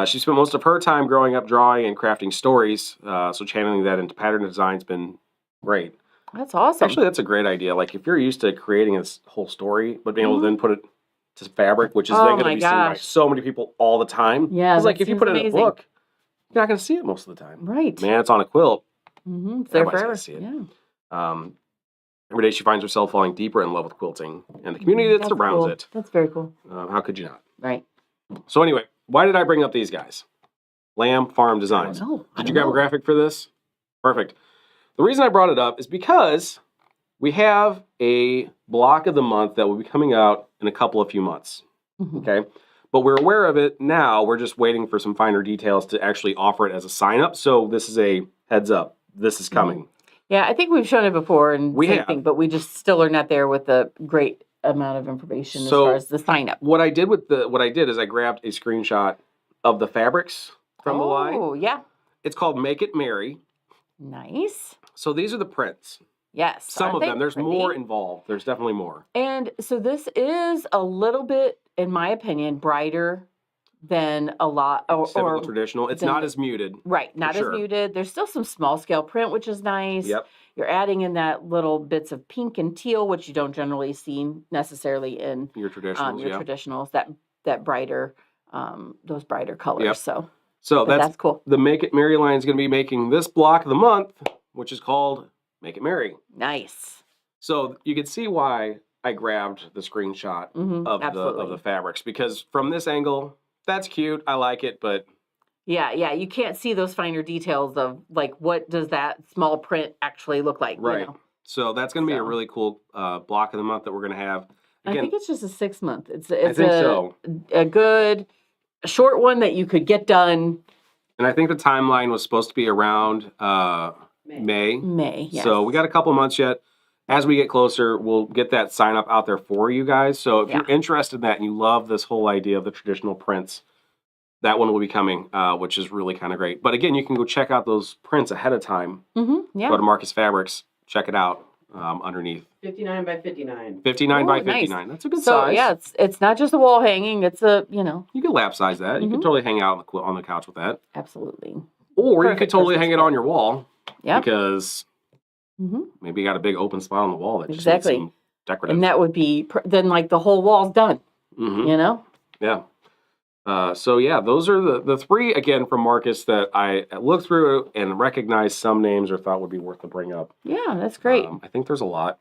She spent most of her time growing up drawing and crafting stories. So channeling that into pattern design's been great. That's awesome. Actually, that's a great idea. Like if you're used to creating a whole story, but being able to then put it to fabric, which is then going to be seen by so many people all the time. Yeah. Because like if you put it in a book, you're not going to see it most of the time. Right. Man, it's on a quilt. It's there forever. See it. Yeah. Every day she finds herself falling deeper in love with quilting and the community that surrounds it. That's very cool. How could you not? Right. So anyway, why did I bring up these guys? Lamb Farm Designs. Did you grab a graphic for this? Perfect. The reason I brought it up is because we have a block of the month that will be coming out in a few months. Okay. But we're aware of it now. We're just waiting for some finer details to actually offer it as a sign up. So this is a heads up. This is coming. Yeah, I think we've shown it before and but we just still are not there with a great amount of information as far as the sign up. What I did is I grabbed a screenshot of the fabrics from the line. Oh, yeah. It's called Make It Merry. Nice. So these are the prints. Yes. Some of them. There's more involved. There's definitely more. And so this is a little bit, in my opinion, brighter than a lot or traditional. It's not as muted. Right, not as muted. There's still some small scale print, which is nice. Yep. You're adding in that little bits of pink and teal, which you don't generally see necessarily in your traditionals. Traditionals, that brighter, those brighter colors. Yep. So that's cool. The Make It Merry line is going to be making this block of the month, which is called Make It Merry. Nice. So you can see why I grabbed the screenshot of the fabrics, because from this angle, that's cute. I like it, but yeah, you can't see those finer details of like what does that small print actually look like. Right. You know? So that's going to be a really cool block of the month that we're going to have. Again, I think it's just a 6 month. It's a good short one that you could get done. And I think the timeline was supposed to be around May. Yes. So we got a couple months yet. As we get closer, we'll get that sign up out there for you guys. So if you're interested in that and you love this whole idea of the traditional prints, that one will be coming, which is really kind of great. But again, you can go check out those prints ahead of time. Yeah. Go to Marcus Fabrics, check it out underneath. 59 by 59. 59 by 59. Nice. That's a good size. So yeah, it's not just a wall hanging. It's a, you know. You can lap size that. You can totally hang out on the couch with that. Absolutely. Or you could totally hang it on your wall. Yeah. Because maybe you got a big open spot on the wall that just needs some decorative. And that would be, then like the whole wall's done. You know? Yeah. So yeah, those are the three, again, from Marcus that I looked through and recognized some names or thought would be worth to bring up. Yeah, that's great. I think there's a lot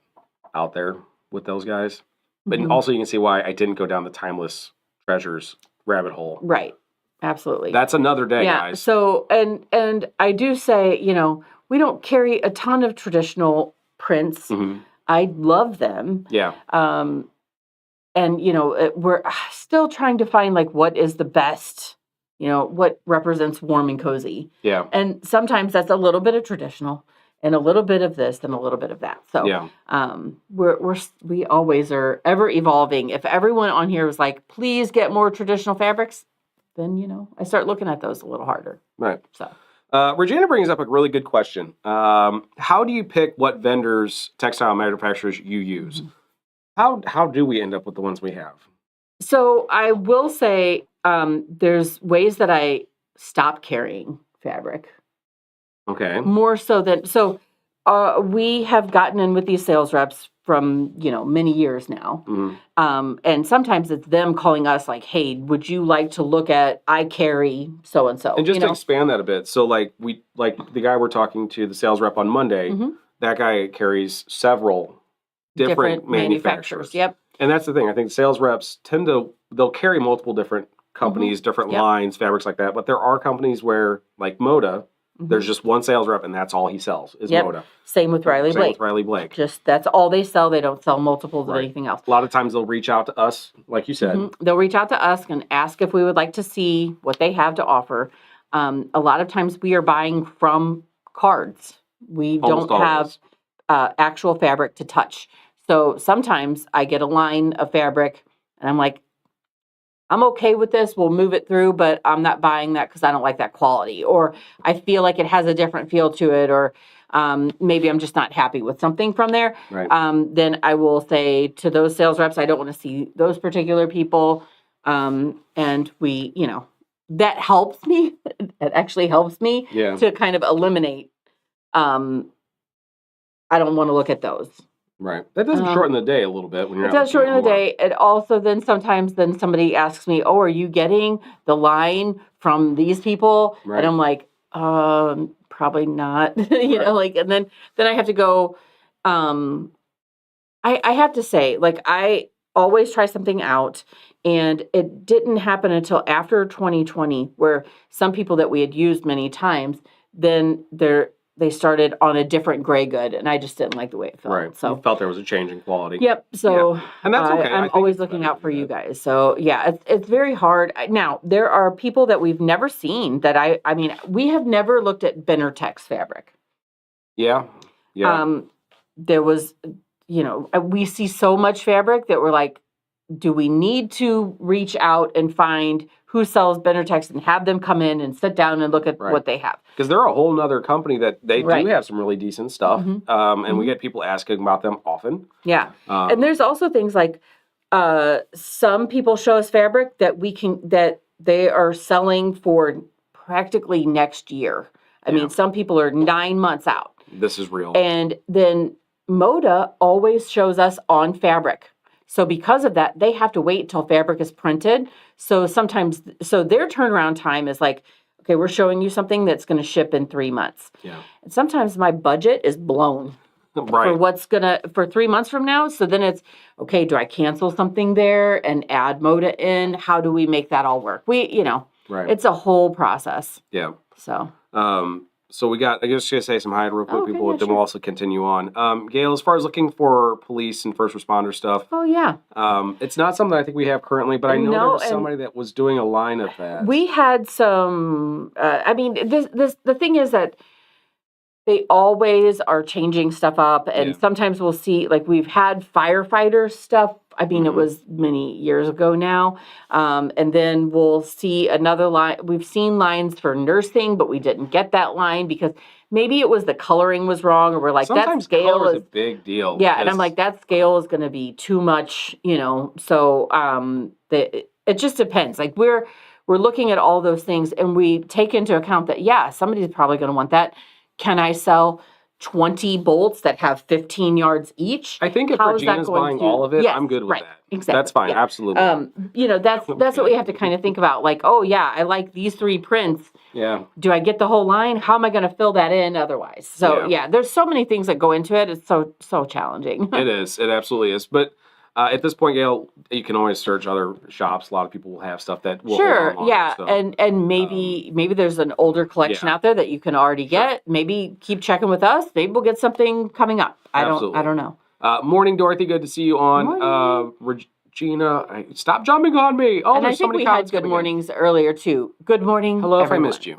out there with those guys. But also you can see why I didn't go down the timeless treasures rabbit hole. Right. Absolutely. That's another day, guys. So, and I do say, you know, we don't carry a ton of traditional prints. I love them. Yeah. And, you know, we're still trying to find, like, what is the best, you know, what represents warm and cozy. Yeah. And sometimes that's a little bit of traditional and a little bit of this and a little bit of that. So we always are ever evolving. If everyone on here was like, please get more traditional fabrics, then, you know, I start looking at those a little harder. Right. So. Regina brings up a really good question. How do you pick what vendors, textile manufacturers you use? How do we end up with the ones we have? So I will say there's ways that I stop carrying fabric. Okay. More so than we have gotten in with these sales reps from, you know, many years now. And sometimes it's them calling us like, hey, would you like to look at, I carry so-and-so. And just to expand that a bit. So like the guy we're talking to, the sales rep on Monday, that guy carries several different manufacturers. Yep. And that's the thing. I think sales reps they'll carry multiple different companies, different lines, fabrics like that. But there are companies where, like Moda, there's just one sales rep and that's all he sells is Moda. Same with Riley Blake. Just that's all they sell. They don't sell multiples of anything else. A lot of times they'll reach out to us, like you said. They'll reach out to us and ask if we would like to see what they have to offer. A lot of times we are buying from cards. We don't have actual fabric to touch. So sometimes I get a line of fabric and I'm like, I'm okay with this. We'll move it through, but I'm not buying that because I don't like that quality. Or I feel like it has a different feel to it. Or maybe I'm just not happy with something from there. Right. Then I will say to those sales reps, I don't want to see those particular people. And we, you know, that helps me. It actually helps me to kind of eliminate. I don't want to look at those. Right. That does shorten the day a little bit. When you're it does shorten the day. It also then sometimes somebody asks me, oh, are you getting the line from these people? Right. And I'm like, probably not. you know, like, and then I have to go, I have to say, like, I always try something out. And it didn't happen until after 2020, where some people that we had used many times, then they started on a different gray good, and I just didn't like the way it felt. Right. So you felt there was a change in quality. Yep. So and that's okay. I'm always looking out for you guys. So yeah, it's very hard. Now there are people that we've never seen that I mean we have never looked at Benartex fabric. Yeah. Yeah. There was, you know, we see so much fabric that we're like, do we need to reach out and find who sells Benartex and have them come in and sit down and look at what they have? Because they're a whole nother company that they do have some really decent stuff. And we get people asking about them often. Yeah. And there's also things like some people show us fabric that they are selling for practically next year. I mean, some people are 9 months out. This is real. And then Moda always shows us on fabric. So because of that, they have to wait until fabric is printed. So sometimes, so their turnaround time is like, okay, we're showing you something that's going to ship in 3 months. Yeah. And sometimes my budget is blown for what's for 3 months from now. So then it's, okay, do I cancel something there and add Moda in? How do we make that all work? It's a whole process. Yeah. So we got, I guess gonna say some hi real quick, people, then sure. we'll also continue on. Gail, as far as looking for police and first responder stuff. Oh, yeah. It's not something I think we have currently, but I know there was somebody that was doing a line of that. We had some, the thing is that they always are changing stuff up, and sometimes we'll see, like we've had firefighter stuff. I mean, it was many years ago now. And then we'll see another line. We've seen lines for nursing, but we didn't get that line because maybe it was the coloring was wrong, or we're like, sometimes that scale is a big deal. Yeah, and I'm like, that scale is going to be too much, So it just depends. Like we're looking at all those things, and we take into account that somebody's probably going to want that. Can I sell 20 bolts that have 15 yards each? I think if Regina's buying all of it, I'm good with that. Exactly. That's fine. Yeah. Absolutely. That's what we have to kind of think about. Like, oh yeah, I like these 3 prints. Yeah. Do I get the whole line? How am I going to fill that in otherwise? So there's so many things that go into it. It's so challenging. It is. It absolutely is. But at this point, Gail, you can always search other shops. A lot of people will have stuff that will hold online, so, and maybe there's an older collection out there that you can already get. Maybe keep checking with us. Maybe we'll get something coming up. I don't know. Morning, Dorothy. Good to see you on. Regina, stop jumping on me. Oh, and I think we had good mornings earlier too. Good morning. Hello, everyone. if I missed you.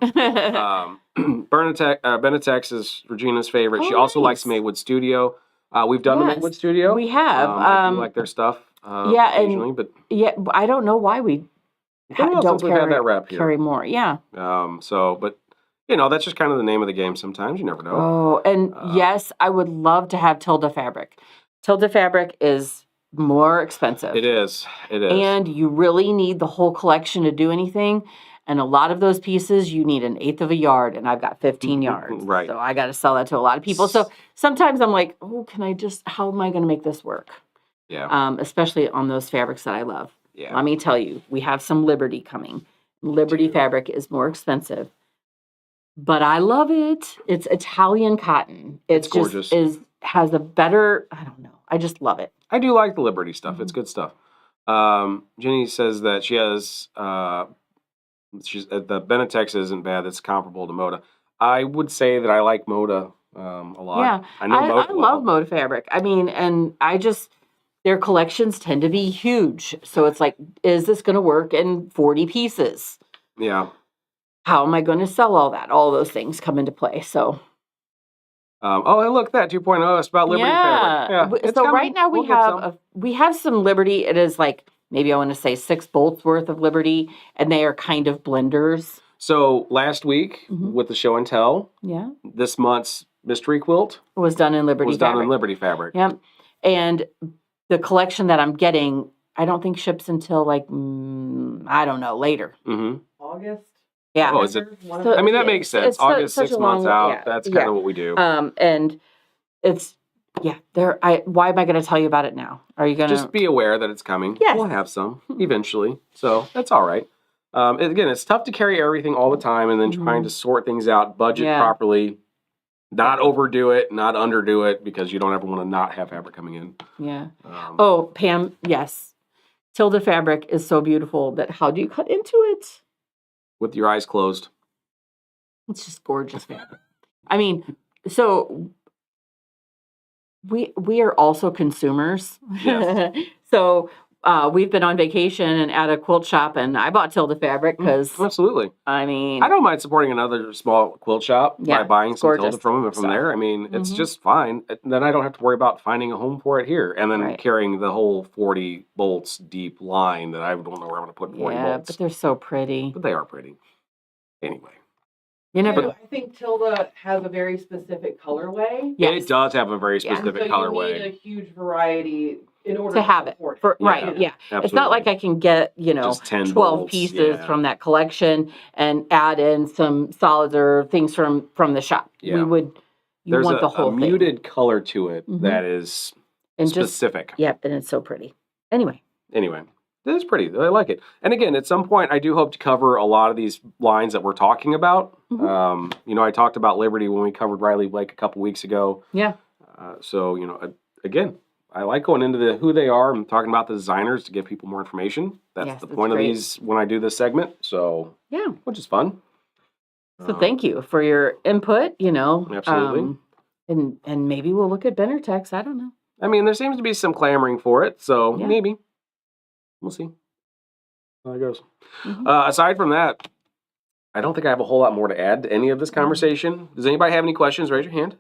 Benetex is Regina's favorite. She also likes Maywood Studio. We've done the Maywood Studio. We have. I do like their stuff. Occasionally, but I don't know why we don't carry that rep here. Carry more. Yeah. But that's just kind of the name of the game. Sometimes you never know. Oh, and yes, I would love to have Tilda fabric. Tilda fabric is more expensive. It is. And you really need the whole collection to do anything. And a lot of those pieces, you need 1/8 of a yard, and I've got 15 yards. Right. So I got to sell that to a lot of people. So sometimes I'm like, oh, how am I going to make this work? Yeah. Especially on those fabrics that I love. Yeah. Let me tell you, we have some Liberty coming. Liberty fabric is more expensive, but I love it. It's Italian cotton. It's gorgeous. Has a better, I don't know. I just love it. I do like the Liberty stuff. It's good stuff. Jenny says that she has... the Benetex isn't bad. It's comparable to Moda. I would say that I like Moda a lot. Yeah, I know Moda I love Moda fabric. I mean, and their collections tend to be huge. So it's like, is this going to work in 40 pieces? Yeah. How am I going to sell all that? All those things come into play. So. Look, that 2.0 is about Liberty fabric. Yeah. So right now we have some Liberty. It is like, maybe I want to say 6 bolts worth of Liberty, and they are kind of blenders. So last week with the show and tell, this month's mystery quilt was done in Liberty fabric. Yep. And the collection that I'm getting, I don't think ships until like, I don't know, later. August? Yeah. Oh, is it? So, I mean, that makes sense. August, 6 months out. Yeah, that's kind of what we do. And it's, why am I going to tell you about it now? Are you going to? Just be aware that it's coming. Yes. We'll have some eventually. So that's all right. Again, it's tough to carry everything all the time and then trying to sort things out, budget properly, not overdo it, not underdo it, because you don't ever want to not have fabric coming in. Yeah. Pam, yes. Tilda fabric is so beautiful that how do you cut into it? With your eyes closed. It's just gorgeous fabric. I mean, so we are also consumers. Yes. So we've been on vacation and at a quilt shop, and I bought Tilda fabric because absolutely. I mean, I don't mind supporting another small quilt shop by buying some Tilda from them from there. I mean, it's just fine. Then I don't have to worry about finding a home for it here and then carrying the whole 40 bolts deep line that I don't know where I'm going to put 40 bolts. But they're so pretty. But they are pretty. Anyway. You never. I think Tilda has a very specific colorway. It does have a very specific so colorway. You need a huge variety in order to have it. Right. Absolutely. It's not like I can get, Just 10 12 bolts, pieces from that collection and add in some solids or things from the shop. Yeah. We would, There's want the whole a thing. muted color to it that is and specific. Yep, and it's so pretty. Anyway, it is pretty. I like it. And again, at some point, I do hope to cover a lot of these lines that we're talking about. I talked about Liberty when we covered Riley Blake a couple weeks ago. Yeah. So, again, I like going into who they are and talking about the designers to give people more information. That's the point of these when I do this segment. So, which is fun. So thank you for your input, Absolutely. And maybe we'll look at Benertex. I don't know. I mean, there seems to be some clamoring for it, so maybe. We'll see how it goes. Aside from that, I don't think I have a whole lot more to add to any of this conversation. Does anybody have any questions? Raise your hand.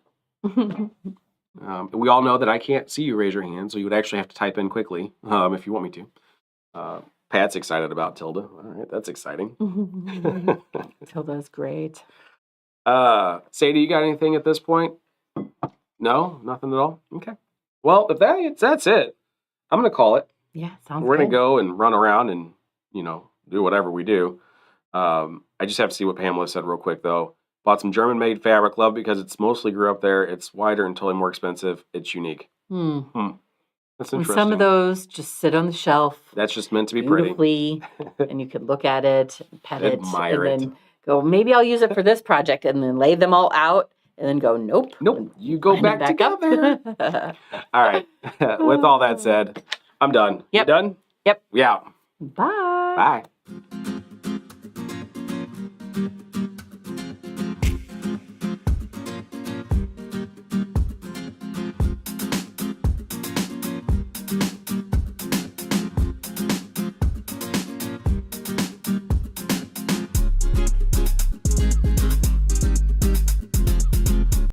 We all know that I can't see you raise your hand, so you would actually have to type in quickly if you want me to. Pat's excited about Tilda. All right, that's exciting. Tilda's great. Sadie, you got anything at this point? No? Nothing at all? Okay. Well, if that's it, I'm going to call it. Yeah, sounds We're good. going to go and run around and, do whatever we do. I just have to see what Pamela said real quick, though. Bought some German-made fabric. Love because it's mostly grew up there. It's wider and totally more expensive. It's unique. That's interesting. And some of those just sit on the shelf. That's just meant to be pretty. And you could look at it, pet Admire it, and then go, maybe I'll use it for this project, and then lay them all out, and then go, nope. You go back together. All right. With all that said, I'm done. Yep. You done? Yep. Yeah. Bye. Bye.